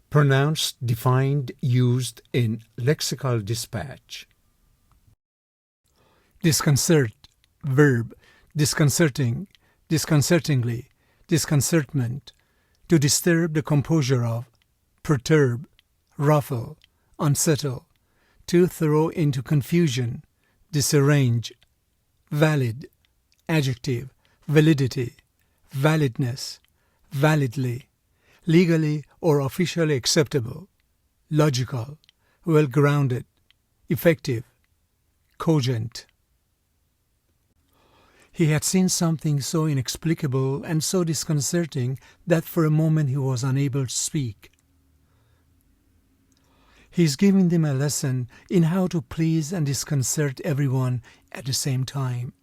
Pronounced, defined, used in lexical dispatch. Disconcert, verb, disconcerting, disconcertingly, disconcertment, to disturb the composure of, perturb, ruffle, unsettle, to throw into confusion, disarrange, valid, adjective, validity, validness, validly, legally or officially acceptable, logical, well-grounded, effective, cogent. He had seen something so inexplicable and so disconcerting that for a moment he was unable to speak. He is giving them a lesson in how to please and disconcert everyone at the same time.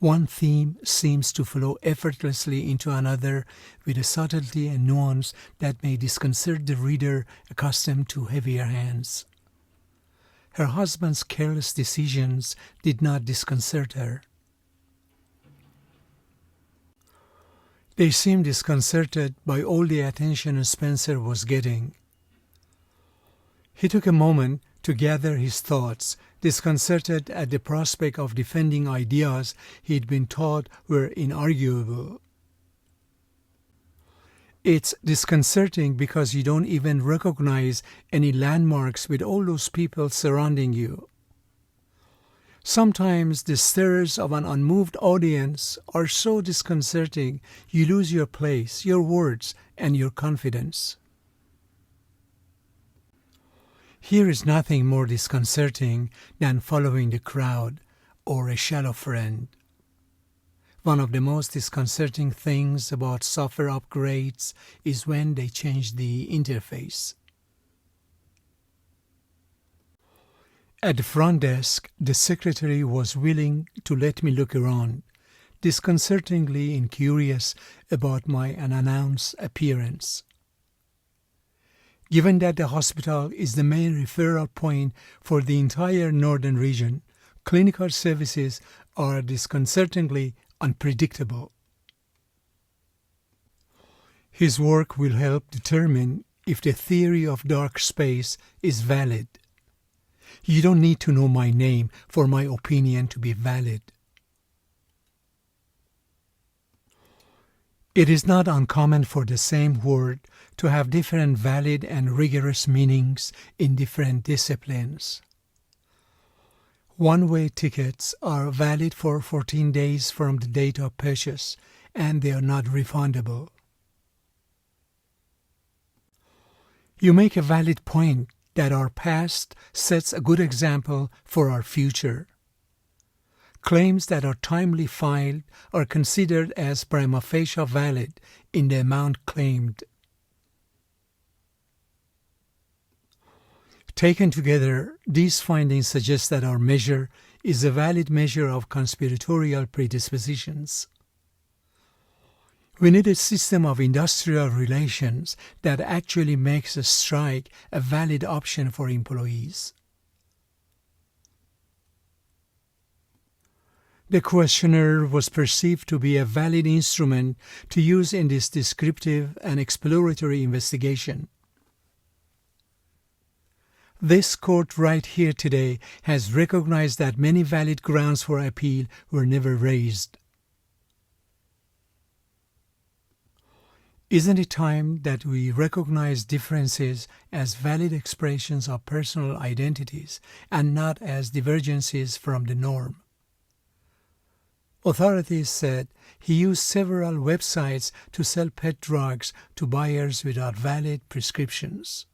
One theme seems to flow effortlessly into another with a subtlety and nuance that may disconcert the reader accustomed to heavier hands. Her husband's careless decisions did not disconcert her. They seemed disconcerted by all the attention Spencer was getting. He took a moment to gather his thoughts, disconcerted at the prospect of defending ideas he'd been taught were inarguable. It's disconcerting because you don't even recognize any landmarks with all those people surrounding you. Sometimes the stares of an unmoved audience are so disconcerting you lose your place, your words, and your confidence. Here is nothing more disconcerting than following the crowd or a shallow friend. One of the most disconcerting things about software upgrades is when they change the interface. At the front desk, the secretary was willing to let me look around, disconcertingly incurious about my unannounced appearance. Given that the hospital is the main referral point for the entire northern region, clinical services are disconcertingly unpredictable. His work will help determine if the theory of dark space is valid. You don't need to know my name for my opinion to be valid. It is not uncommon for the same word to have different valid and rigorous meanings in different disciplines. One-way tickets are valid for 14 days from the date of purchase, and they are not refundable. You make a valid point that our past sets a good example for our future. Claims that are timely filed are considered as prima facie valid in the amount claimed. Taken together, these findings suggest that our measure is a valid measure of conspiratorial predispositions. We need a system of industrial relations that actually makes a strike a valid option for employees. The questionnaire was perceived to be a valid instrument to use in this descriptive and exploratory investigation. This court right here today has recognized that many valid grounds for appeal were never raised. Isn't it time that we recognize differences as valid expressions of personal identities and not as divergences from the norm? Authorities said he used several websites to sell pet drugs to buyers without valid prescriptions.